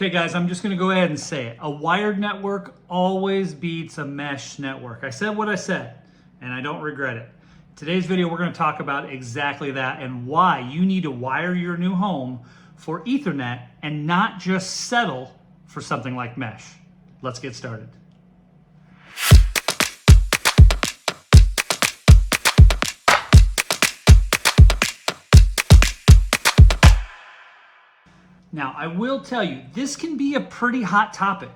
Okay guys, I'm just gonna go ahead and say it. A wired network always beats a mesh network. I said what I said, and I don't regret it. Today's video, we're gonna talk about exactly that and why you need to wire your new home for Ethernet and not just settle for something like mesh. Let's get started. Now, I will tell you, this can be a pretty hot topic.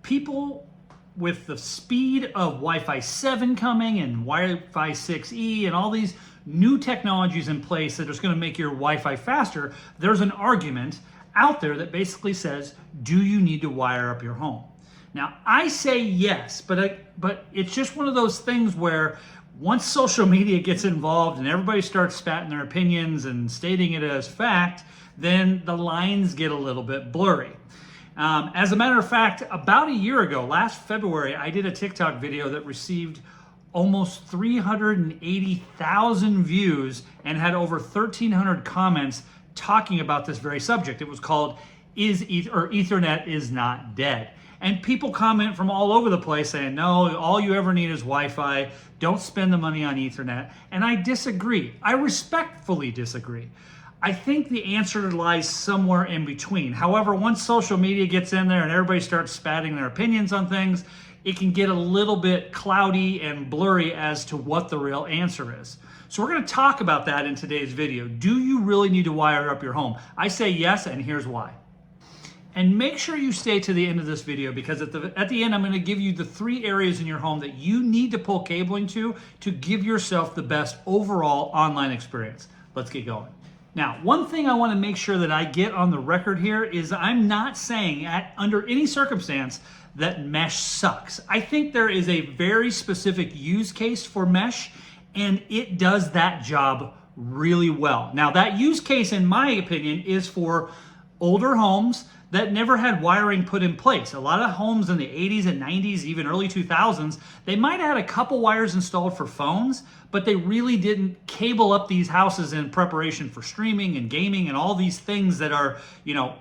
People with the speed of Wi-Fi 7 coming and Wi-Fi 6E and all these new technologies in place that are going to make your Wi-Fi faster, there's an argument out there that basically says, do you need to wire up your home? Now, I say yes, but it's just one of those things where once social media gets involved and everybody starts spouting their opinions and stating it as fact, then the lines get a little bit blurry. As a matter of fact, about a year ago, last February, I did a TikTok video that received almost 380,000 views and had over 1,300 comments talking about this very subject. It was called Ethernet is Not Dead. And people comment from all over the place saying, no, all you ever need is Wi-Fi. Don't spend the money on Ethernet. And I disagree. I respectfully disagree. I think the answer lies somewhere in between. However, once social media gets in there and everybody starts spouting their opinions on things, it can get a little bit cloudy and blurry as to what the real answer is. So we're going to talk about that in today's video. Do you really need to wire up your home? I say yes, and here's why. And make sure you stay to the end of this video because at the end, I'm going to give you the 3 areas in your home that you need to pull cabling to give yourself the best overall online experience. Let's get going. Now, one thing I want to make sure that I get on the record here is I'm not saying under any circumstance that mesh sucks. I think there is a very specific use case for mesh, and it does that job really well. Now, that use case, in my opinion, is for older homes that never had wiring put in place. A lot of homes in the 80s and 90s, even early 2000s, they might have had a couple wires installed for phones, but they really didn't cable up these houses in preparation for streaming and gaming and all these things that are,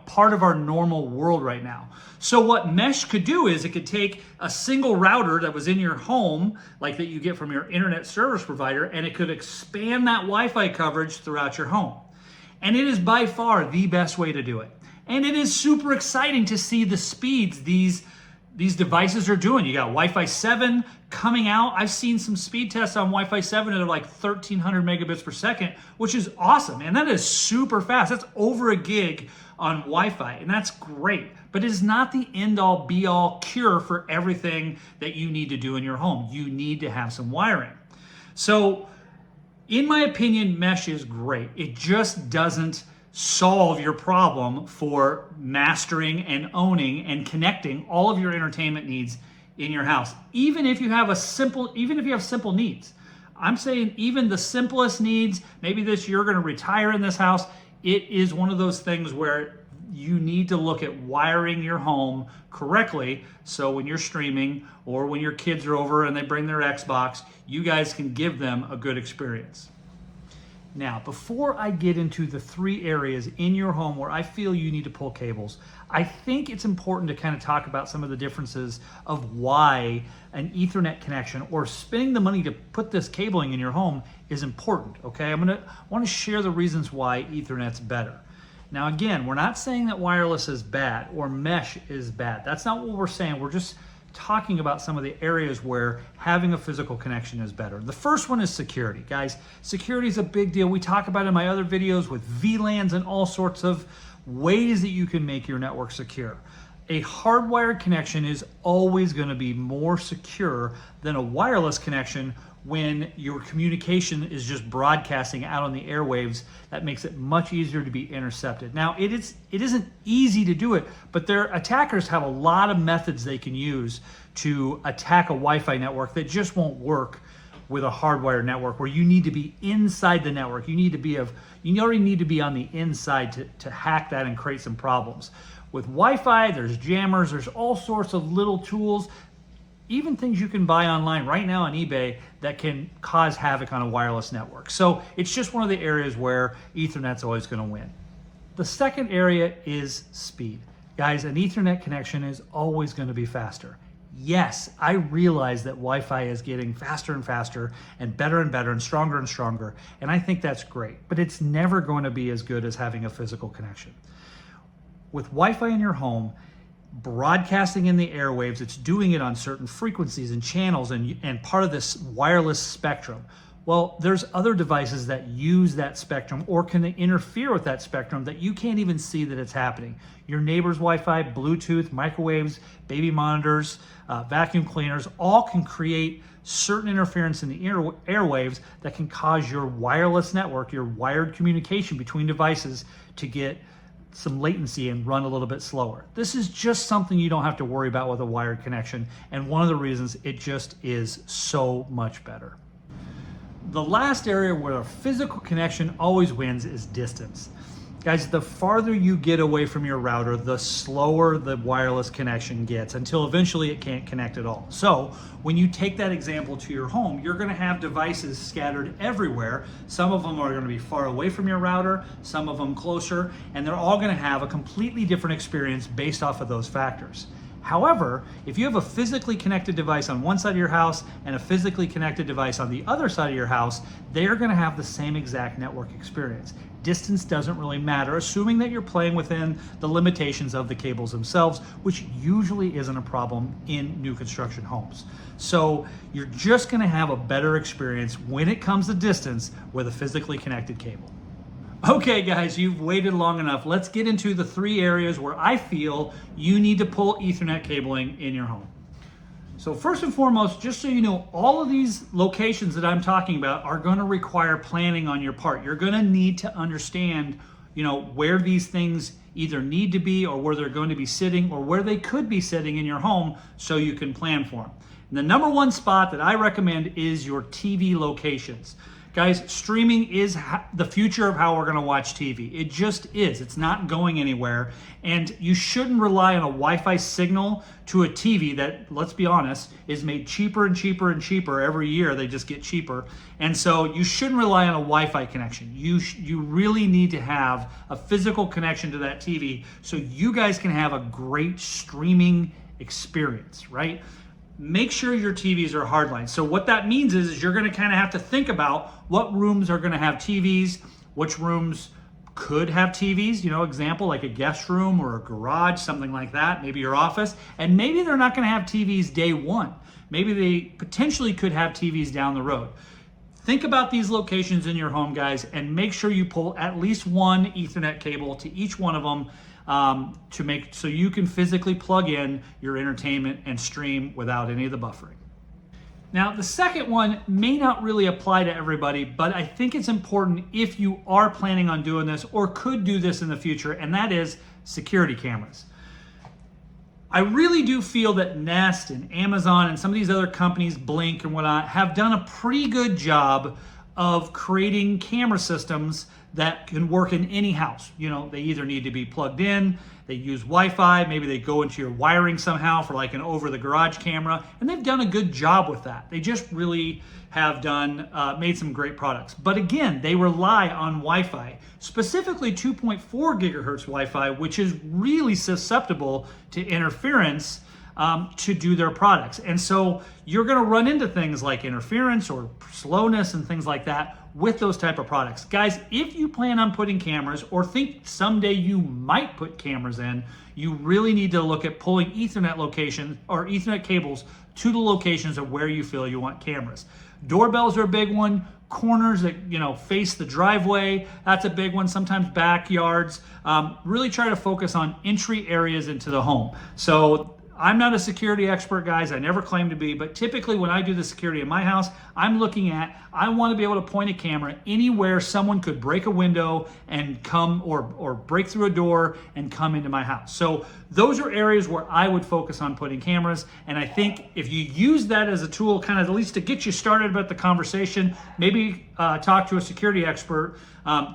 part of our normal world right now. So what mesh could do is it could take a single router that was in your home, like that you get from your internet service provider, and it could expand that Wi-Fi coverage throughout your home. And it is by far the best way to do it. And it is super exciting to see the speeds these devices are doing. You got Wi-Fi 7 coming out. I've seen some speed tests on Wi-Fi 7 that are like 1,300 megabits per second, which is awesome. And that is super fast. That's over a gig on Wi-Fi, and that's great. But it is not the end-all, be-all cure for everything that you need to do in your home. You need to have some wiring. So, in my opinion, mesh is great. It just doesn't solve your problem for mastering and owning and connecting all of your entertainment needs in your house. Even if you have simple needs. I'm saying even the simplest needs, maybe you're going to retire in this house, it is one of those things where you need to look at wiring your home correctly so when you're streaming or when your kids are over and they bring their Xbox, you guys can give them a good experience. Now, before I get into the 3 areas in your home where I feel you need to pull cables, I think it's important to kind of talk about some of the differences of why an Ethernet connection or spending the money to put this cabling in your home is important, okay? I want to share the reasons why Ethernet's better. Now, again, we're not saying that wireless is bad or mesh is bad. That's not what we're saying. We're just talking about some of the areas where having a physical connection is better. The first one is security. Guys, security is a big deal. We talk about it in my other videos with VLANs and all sorts of ways that you can make your network secure. A hardwired connection is always going to be more secure than a wireless connection when your communication is just broadcasting out on the airwaves. That makes it much easier to be intercepted. Now, it isn't easy to do it, but their attackers have a lot of methods they can use to attack a Wi-Fi network that just won't work with a hardwired network where you need to be inside the network. You already need to be on the inside to hack that and create some problems. With Wi-Fi, there's jammers, there's all sorts of little tools, even things you can buy online right now on eBay that can cause havoc on a wireless network. So it's just one of the areas where Ethernet's always going to win. The second area is speed. Guys, an Ethernet connection is always going to be faster. Yes, I realize that Wi-Fi is getting faster and faster and better and stronger, and I think that's great, but it's never going to be as good as having a physical connection. With Wi-Fi in your home, broadcasting in the airwaves, it's doing it on certain frequencies and channels and part of this wireless spectrum. Well, there's other devices that use that spectrum or can interfere with that spectrum that you can't even see that it's happening. Your neighbor's Wi-Fi, Bluetooth, microwaves, baby monitors, vacuum cleaners, all can create certain interference in the airwaves that can cause your wireless network, your wired communication between devices, to get some latency and run a little bit slower. This is just something you don't have to worry about with a wired connection, and one of the reasons it just is so much better. The last area where a physical connection always wins is distance. Guys, the farther you get away from your router, the slower the wireless connection gets until eventually it can't connect at all. So when you take that example to your home, you're going to have devices scattered everywhere. Some of them are going to be far away from your router, some of them closer, and they're all going to have a completely different experience based off of those factors. However, if you have a physically connected device on one side of your house and a physically connected device on the other side of your house, they are going to have the same exact network experience. Distance doesn't really matter, assuming that you're playing within the limitations of the cables themselves, which usually isn't a problem in new construction homes. So you're just going to have a better experience when it comes to distance with a physically connected cable. Okay guys, you've waited long enough. Let's get into the 3 areas where I feel you need to pull Ethernet cabling in your home. So first and foremost, just so you know, all of these locations that I'm talking about are going to require planning on your part. You're going to need to understand, where these things either need to be or where they're going to be sitting or where they could be sitting in your home so you can plan for them. And the number 1 spot that I recommend is your TV locations. Guys, streaming is the future of how we're going to watch TV. It just is. It's not going anywhere. And you shouldn't rely on a Wi-Fi signal to a TV that, let's be honest, is made cheaper and cheaper every year. They just get cheaper. And so you shouldn't rely on a Wi-Fi connection. You really need to have a physical connection to that TV so you guys can have a great streaming experience, right? Make sure your TVs are hardline. So what that means is you're going to kind of have to think about what rooms are going to have TVs, which rooms could have TVs, example like a guest room or a garage, something like that, maybe your office, and maybe they're not going to have TVs day one. Maybe they potentially could have TVs down the road. Think about these locations in your home, guys, and make sure you pull at least one Ethernet cable to each one of them to make so you can physically plug in your entertainment and stream without any of the buffering. Now, the second one may not really apply to everybody, but I think it's important if you are planning on doing this or could do this in the future, and that is security cameras. I really do feel that Nest and Amazon and some of these other companies, Blink and whatnot, have done a pretty good job of creating camera systems that can work in any house. They either need to be plugged in, they use Wi-Fi, maybe they go into your wiring somehow for like an over the garage camera, and they've done a good job with that. They just really have made some great products. But again, they rely on Wi-Fi, specifically 2.4 gigahertz Wi-Fi, which is really susceptible to interference to do their products. And so you're going to run into things like interference or slowness and things like that with those type of products. Guys, if you plan on putting cameras or think someday you might put cameras in, you really need to look at pulling Ethernet locations or Ethernet cables to the locations of where you feel you want cameras. Doorbells are a big one. Corners that face the driveway, that's a big one. Sometimes backyards. Really try to focus on entry areas into the home. So I'm not a security expert, guys. I never claim to be, but typically when I do the security in my house, I'm looking at, I want to be able to point a camera anywhere someone could break a window and come or break through a door and come into my house. So those are areas where I would focus on putting cameras. And I think if you use that as a tool, kind of at least to get you started about the conversation, maybe talk to a security expert.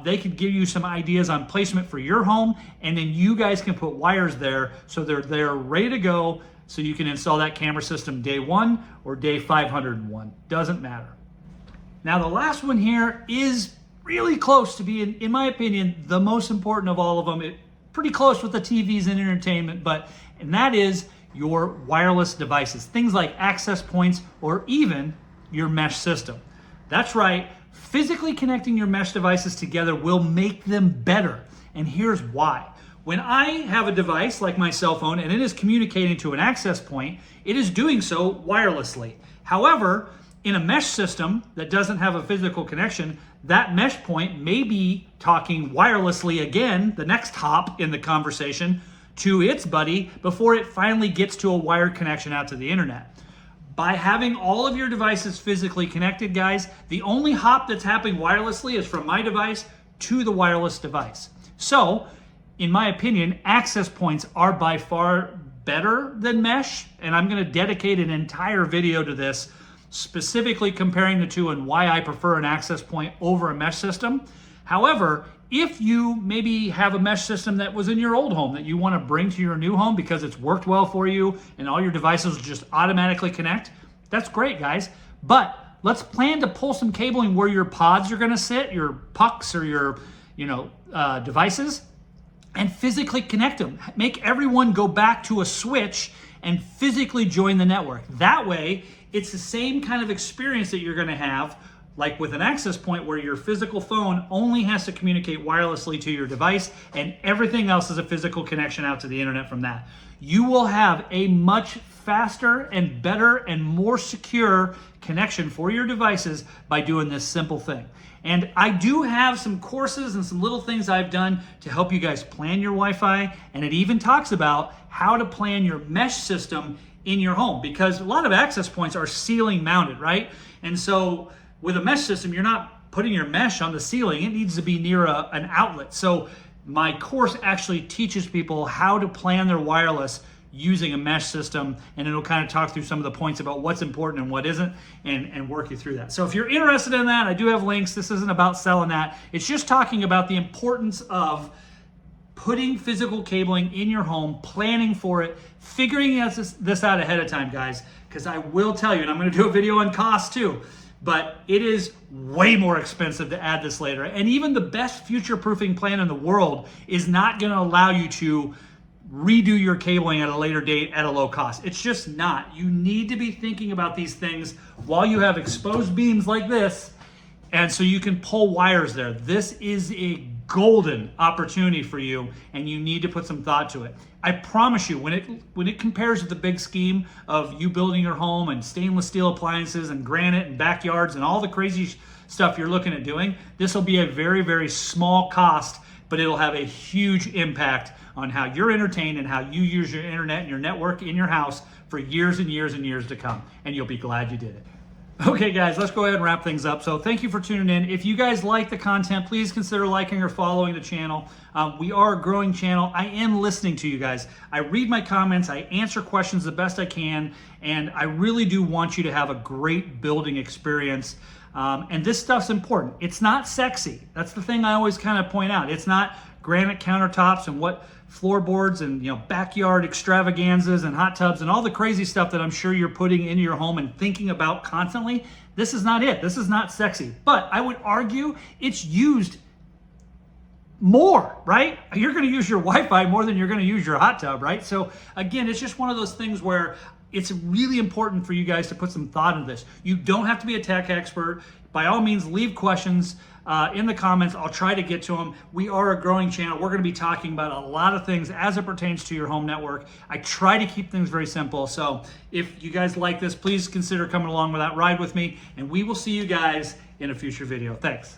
They could give you some ideas on placement for your home, and then you guys can put wires there so they're ready to go so you can install that camera system day 1 or day 501. Doesn't matter. Now the last one here is really close to being, in my opinion, the most important of all of them. pretty close with the TVs and entertainment, and that is your wireless devices, things like access points or even your mesh system. That's right, physically connecting your mesh devices together will make them better. And here's why. When I have a device like my cell phone and it is communicating to an access point, it is doing so wirelessly. However, in a mesh system that doesn't have a physical connection, that mesh point may be talking wirelessly again, the next hop in the conversation, to its buddy before it finally gets to a wired connection out to the internet. By having all of your devices physically connected, guys, the only hop that's happening wirelessly is from my device to the wireless device. So, in my opinion, access points are by far better than mesh, and I'm going to dedicate an entire video to this, specifically comparing the two and why I prefer an access point over a mesh system. However, if you maybe have a mesh system that was in your old home that you want to bring to your new home because it's worked well for you and all your devices just automatically connect, that's great, guys. But let's plan to pull some cabling where your pods are going to sit, your pucks or your devices, and physically connect them. Make everyone go back to a switch and physically join the network. That way, it's the same kind of experience that you're going to have like with an access point where your physical phone only has to communicate wirelessly to your device and everything else is a physical connection out to the internet from that. You will have a much faster and better and more secure connection for your devices by doing this simple thing. And I do have some courses and some little things I've done to help you guys plan your Wi-Fi, and it even talks about how to plan your mesh system in your home, because a lot of access points are ceiling mounted, right? And so with a mesh system, you're not putting your mesh on the ceiling. It needs to be near an outlet. So my course actually teaches people how to plan their wireless using a mesh system, and it'll kind of talk through some of the points about what's important and what isn't, and work you through that. So if you're interested in that, I do have links. This isn't about selling that. It's just talking about the importance of putting physical cabling in your home, planning for it, figuring this out ahead of time, guys, because I will tell you, and I'm going to do a video on cost too, but it is way more expensive to add this later. And even the best future-proofing plan in the world is not going to allow you to redo your cabling at a later date at a low cost. It's just not. You need to be thinking about these things while you have exposed beams like this, and so you can pull wires there. This is a golden opportunity for you, and you need to put some thought to it. I promise you, when it compares to the big scheme of you building your home and stainless steel appliances and granite and backyards and all the crazy stuff you're looking at doing, this will be a very, very small cost, but it'll have a huge impact on how you're entertained and how you use your internet and your network in your house for years and years and years to come, and you'll be glad you did it. Okay, guys, let's go ahead and wrap things up. So thank you for tuning in. If you guys like the content, please consider liking or following the channel. We are a growing channel. I am listening to you guys. I read my comments. I answer questions the best I can. And I really do want you to have a great building experience. And this stuff's important. It's not sexy. That's the thing I always kind of point out. It's not granite countertops and what floorboards and backyard extravaganzas and hot tubs and all the crazy stuff that I'm sure you're putting into your home and thinking about constantly. This is not it. This is not sexy. But I would argue it's used more, right? You're going to use your Wi-Fi more than you're going to use your hot tub, right? So again, it's just one of those things where it's really important for you guys to put some thought into this. You don't have to be a tech expert. By all means, leave questions in the comments. I'll try to get to them. We are a growing channel. We're going to be talking about a lot of things as it pertains to your home network. I try to keep things very simple. So if you guys like this, please consider coming along with that ride with me, and we will see you guys in a future video. Thanks.